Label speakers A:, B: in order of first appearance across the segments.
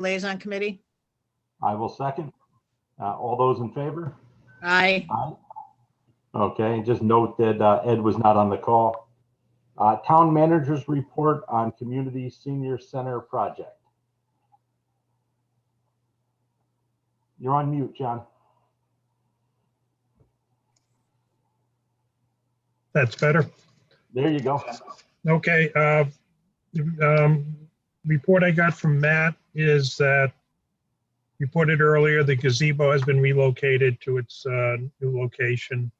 A: Liaison Committee.
B: I will second. All those in favor?
A: Aye.
B: Aye. Okay, just note that Ed was not on the call. Town Manager's Report on Community Senior Center Project. You're on mute, John.
C: That's better.
B: There you go.
C: Okay. Report I got from Matt is that reported earlier, the gazebo has been relocated to its new location.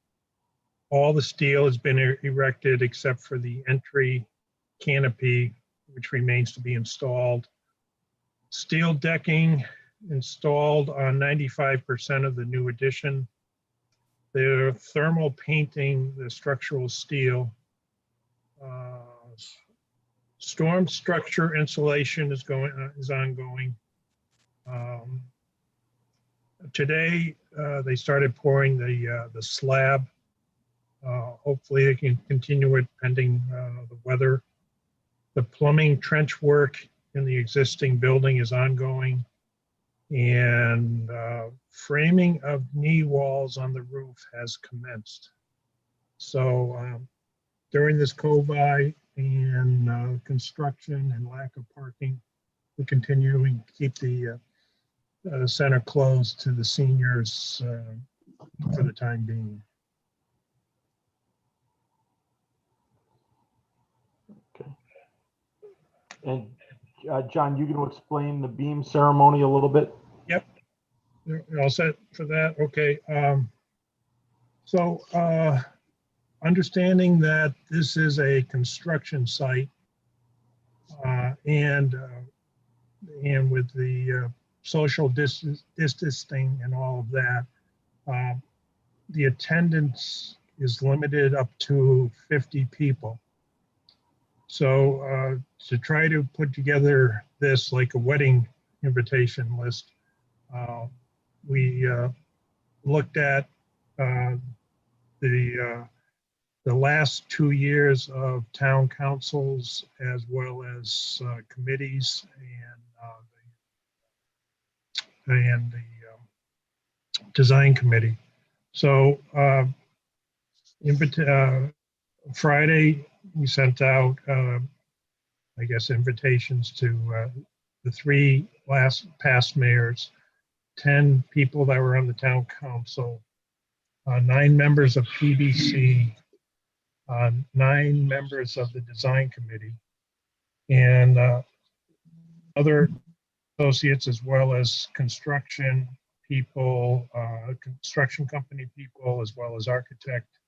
C: All the steel has been erected except for the entry canopy, which remains to be installed. Steel decking installed on 95% of the new addition. The thermal painting, the structural steel. Storm structure insulation is ongoing. Today they started pouring the slab. Hopefully they can continue it pending the weather. The plumbing trench work in the existing building is ongoing, and framing of knee walls on the roof has commenced. So during this COVID and construction and lack of parking, we're continuing to keep the center closed to the seniors for the time being.
B: Okay. And John, you going to explain the beam ceremony a little bit?
C: Yep. You're all set for that? Okay. So understanding that this is a construction site and with the social distancing and all of that, the attendance is limited up to 50 people. So to try to put together this like a wedding invitation list, we looked at the last 2 years of town councils as well as committees and the design committee. So Friday we sent out I guess invitations to the 3 past mayors, 10 people that were on the town council, 9 members of PBC, 9 members of the design committee, and other associates as well as construction people, construction company people, as well as architect,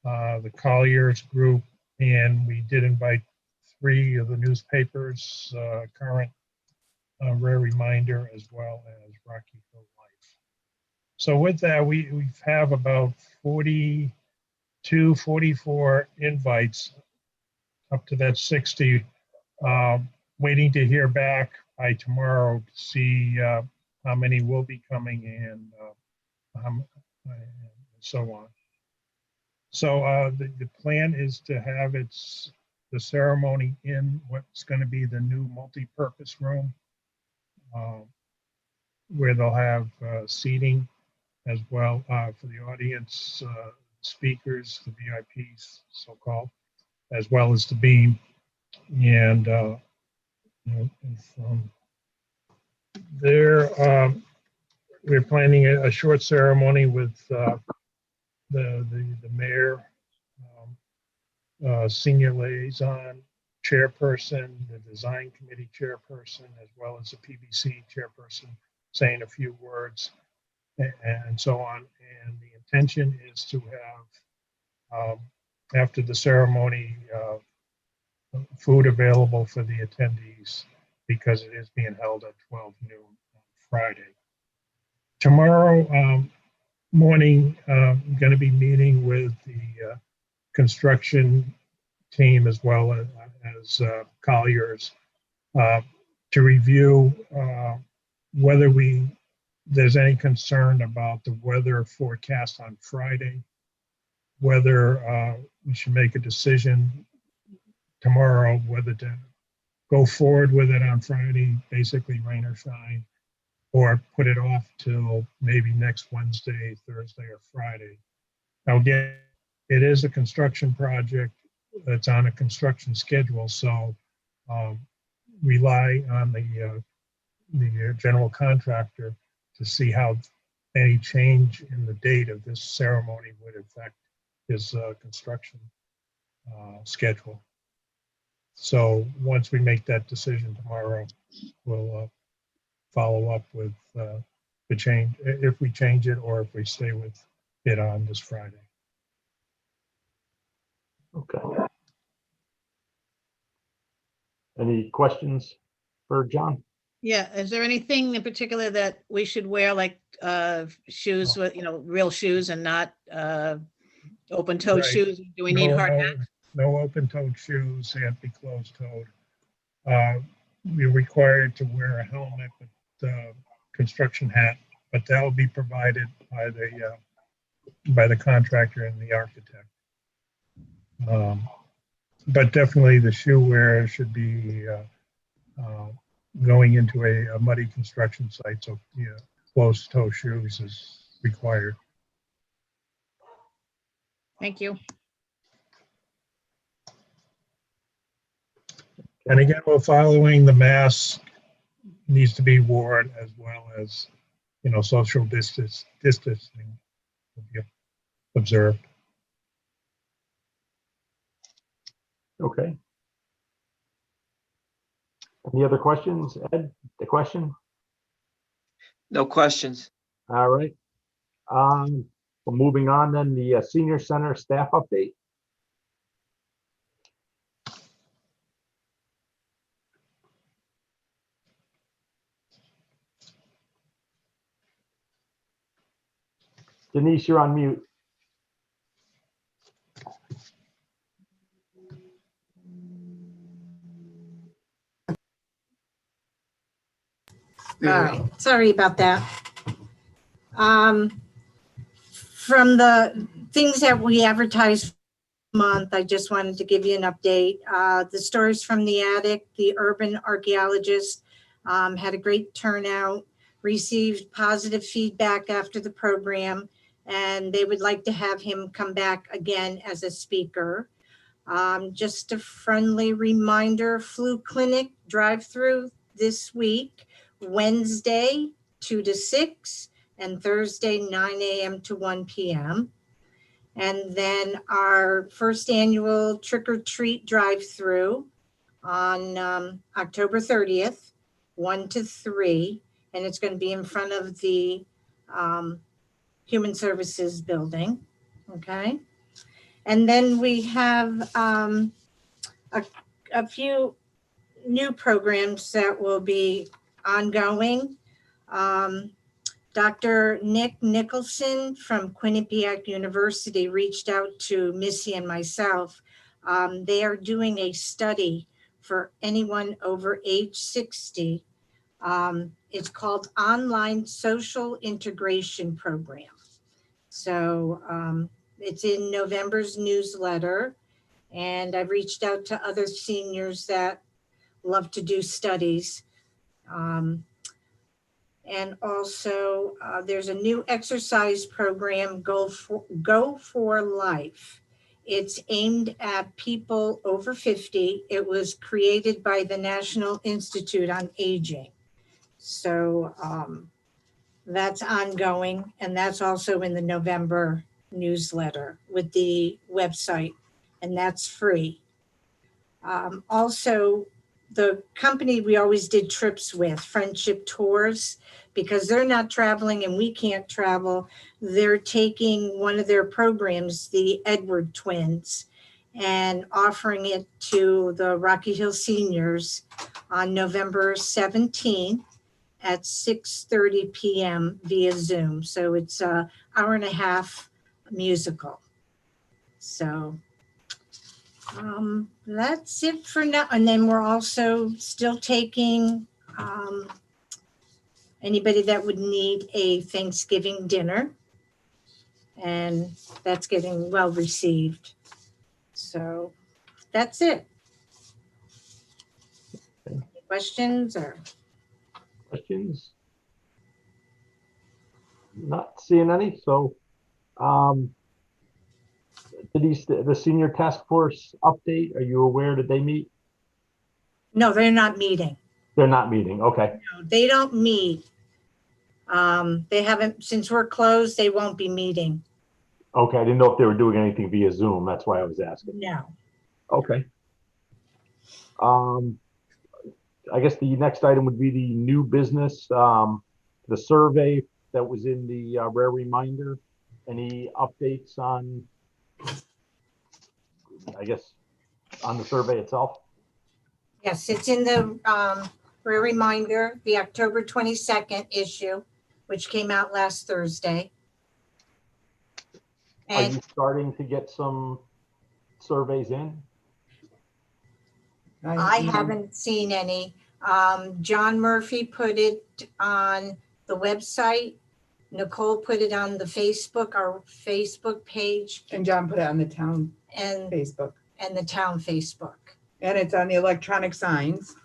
C: the Colliers group, and we did invite 3 of the newspapers, Current, Rare Reminder, as well as Rocky Hill Life. So with that, we have about 42, 44 invites, up to that 60, waiting to hear back by tomorrow to see how many will be coming and so on. So the plan is to have the ceremony in what's going to be the new multi-purpose room, where they'll have seating as well for the audience, speakers, the VIPs, so-called, as well as the beam. And from there, we're planning a short ceremony with the mayor, senior liaison chairperson, the design committee chairperson, as well as the PBC chairperson, saying a few words and so on. And the intention is to have, after the ceremony, food available for the attendees, because it is being held at 12 noon on Friday. Tomorrow morning, I'm going to be meeting with the construction team as well as Colliers to review whether there's any concern about the weather forecast on Friday, whether we should make a decision tomorrow whether to go forward with it on Friday, basically rain or shine, or put it off till maybe next Wednesday, Thursday, or Friday. Now, again, it is a construction project that's on a construction schedule, so rely on the general contractor to see how any change in the date of this ceremony would affect his construction schedule. So once we make that decision tomorrow, we'll follow up with the change, if we change it or if we stay with it on this Friday.
B: Okay. Any questions for John?
A: Yeah, is there anything in particular that we should wear, like shoes with, real shoes and not open-toed
C: Right.
A: shoes? Do we need hard hats?
C: No open-toed shoes, they have to be closed-toed. We're required to wear a helmet with construction hat, but that will be provided by the contractor and the architect. But definitely the shoe wear should be going into a muddy construction site, so closed-toe shoes is required.
A: Thank you.
C: And again, we're following the mask needs to be worn, as well as, social distancing will be observed.
B: Okay. Any other questions? Ed, the question?
D: No questions.
B: All right. Well, moving on then, the senior center staff update. Denise, you're on mute.
E: All right, sorry about that. From the things that we advertised month, I just wanted to give you an update. The Stories from the Attic, the urban archaeologist, had a great turnout, received positive feedback after the program, and they would like to have him come back again as a speaker. Just a friendly reminder, flu clinic drive-through this week, Wednesday 2 to 6 and Thursday 9 a.m. to 1 p.m. And then our first annual trick or treat drive-through on October 30th, 1 to 3, and it's going to be in front of the Human Services building. Okay. And then we have a few new programs that will be ongoing. Dr. Nick Nicholson from Quinnipiac University reached out to Missy and myself. They are doing a study for anyone over age 60. It's called Online Social Integration Program. So it's in November's newsletter, and I've reached out to other seniors that love to do studies. And also there's a new exercise program, Go for Life. It's aimed at people over 50. It was created by the National Institute on Aging. So that's ongoing, and that's also in the November newsletter with the website, and that's free. Also, the company we always did trips with, Friendship Tours, because they're not traveling and we can't travel, they're taking one of their programs, the Edward twins, and offering it to the Rocky Hill seniors on November 17th at 6:30 p.m. via Zoom. So it's an hour-and-a-half musical. So that's it for now. And then we're also still taking anybody that would need a Thanksgiving dinner, and that's getting well received. So that's it. questions or?
B: Questions? Not seeing any, so, the senior task force update, are you aware, did they meet?
E: No, they're not meeting.
B: They're not meeting, okay,
E: No, they don't meet. They haven't, since we're closed, they won't be meeting.
B: okay, I didn't know if they were doing anything via Zoom, that's why I was asking.
E: No.
B: Okay. I guess the next item would be the new business, the survey that was in the rare reminder. Any updates on, I guess, on the survey itself?
E: Yes, it's in the, for a reminder, the October 22nd issue, which came out last Thursday.
B: Are you
E: And
B: starting to get some surveys in?
E: I haven't seen any. John Murphy put it on the website. Nicole put it on the Facebook, our Facebook page,
F: And John put it on the town
E: and
F: Facebook,
E: the town Facebook.
F: and it's on the electronic signs.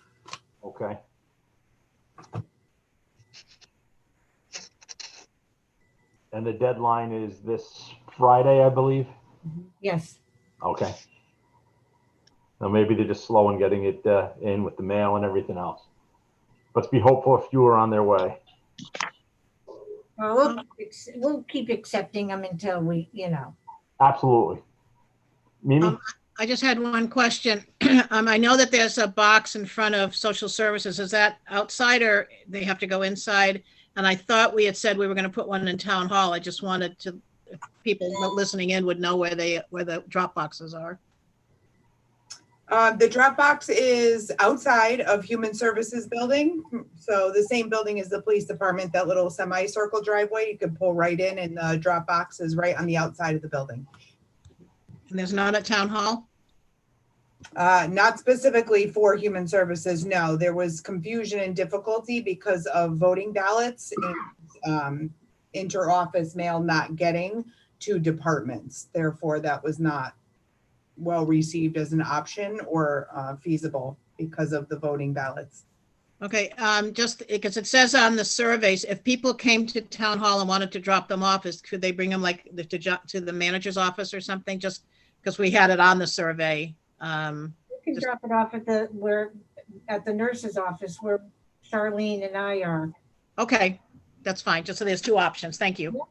B: Okay. And the deadline is this Friday, I believe?
E: Yes.
B: Okay. Now maybe they're just slow in getting it in with the mail and everything else. Let's be hopeful a few are on their way.
E: Well, we'll keep accepting them until we,
B: Absolutely. Mimi?
A: I just had one question. I know that there's a box in front of social services. Is that outside or they have to go inside? And I thought we had said we were going to put one in town hall. I just wanted to, if people listening in would know where the drop boxes are.
F: The Dropbox is outside of Human Services building. So the same building as the police department, that little semicircle driveway, you could pull right in, and the Dropbox is right on the outside of the building.
A: And there's not at town hall?
F: Not specifically for Human Services, no. There was confusion and difficulty because of voting ballots and inter-office mail not getting to departments. Therefore, that was not well received as an option or feasible because of the voting ballots.
A: Okay, just because it says on the surveys, if people came to town hall and wanted to drop them off, could they bring them like to the manager's office or something? Just because we had it on the survey.
E: you can drop it off at the nurse's office where Charlene and I are.
A: Okay, that's fine. Just so there's two options. Thank you.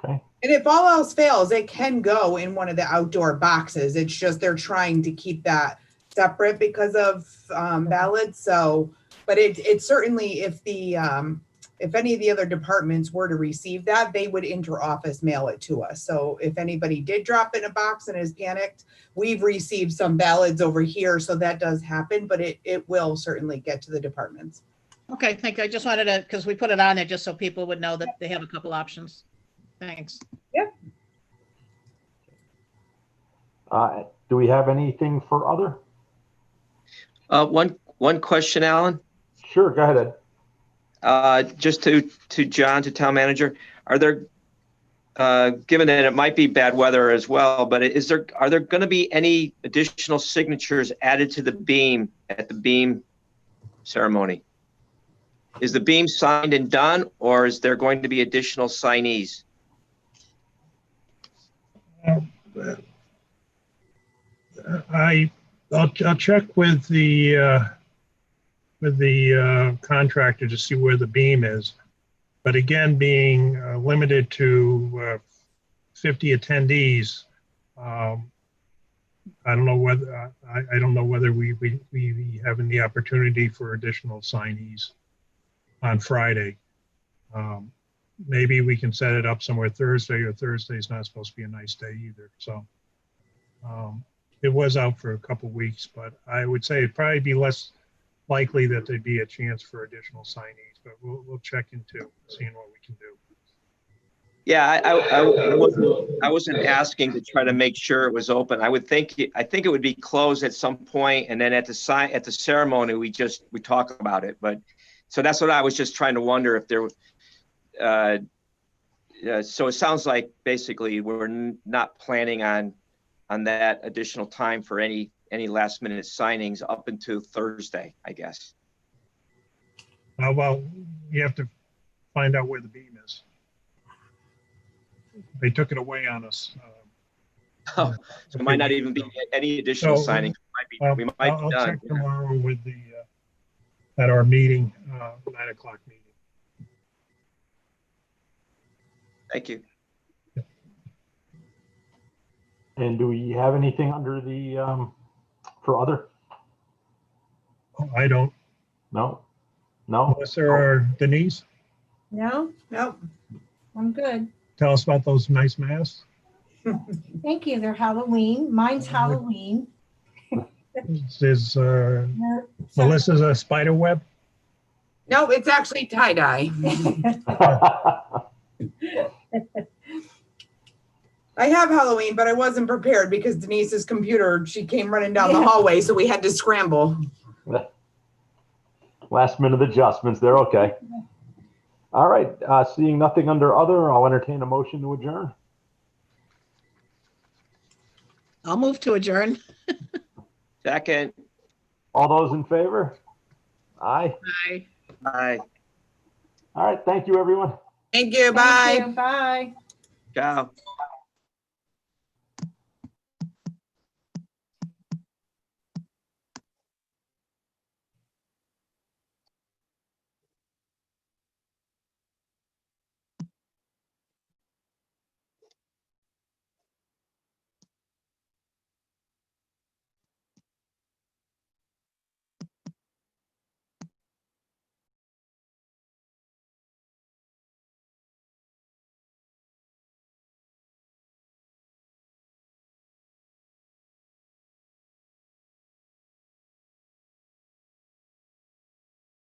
B: Okay.
F: And if all else fails, it can go in one of the outdoor boxes. It's just they're trying to keep that separate because of ballots. So, but it certainly, if any of the other departments were to receive that, they would inter-office mail it to us. So if anybody did drop in a box and is panicked, we've received some ballots over here. So that does happen, but it will certainly get to the departments.
A: Okay, thank you. I just wanted to, because we put it on there just so people would know that they have a couple options. Thanks.
B: Do we have anything for other?
D: One question, Alan,
B: Sure, go ahead, Ed.
D: just to John, to town manager, are there, given that it might be bad weather as well, but are there going to be any additional signatures added to the beam at the beam ceremony? Is the beam signed and done, or is there going to be additional signees?
C: I'll check with the contractor to see where the beam is. But again, being limited to 50 attendees, I don't know whether I don't know whether we having the opportunity for additional signees on Friday. Maybe we can set it up somewhere Thursday, or Thursday's not supposed to be a nice day either. So it was out for a couple of weeks, but I would say it'd probably be less likely that there'd be a chance for additional signees, but we'll check into seeing what we can do.
D: Yeah, I wasn't asking to try to make sure it was open. I think it would be closed at some point, and then at the ceremony we talk about it. But so that's what I was just trying to wonder if there. So it sounds like basically we're not planning on that additional time for any any last minute signings up until Thursday, I guess.
C: Well, you have to find out where the beam is. They took it away on us.
D: Oh, so it might not even be any additional signings. We might be
C: I'll
D: done.
C: check tomorrow with the, at our meeting, 9 o'clock meeting.
D: Thank you.
B: And do we have anything under the, for other?
C: I don't,
B: No? No?
C: unless there are, Denise,
E: No,
F: Nope.
E: I'm good.
C: tell us about those nice masks.
E: Thank you. They're Halloween. Mine's Halloween.
C: Is Melissa's a spider web?
F: No, it's actually tie-dye. I have Halloween, but I wasn't prepared because Denise's computer, she came running down the hallway, so we had to scramble.
B: Last minute adjustments, they're okay. All right, seeing nothing under other, I'll entertain a motion to adjourn.
A: I'll move to adjourn.
D: Second.
B: All those in favor? Aye.
A: Bye.
D: Bye.
B: All right, thank you, everyone.
F: Thank you,
E: Thank
F: bye.
E: you. Bye.
D: Ciao.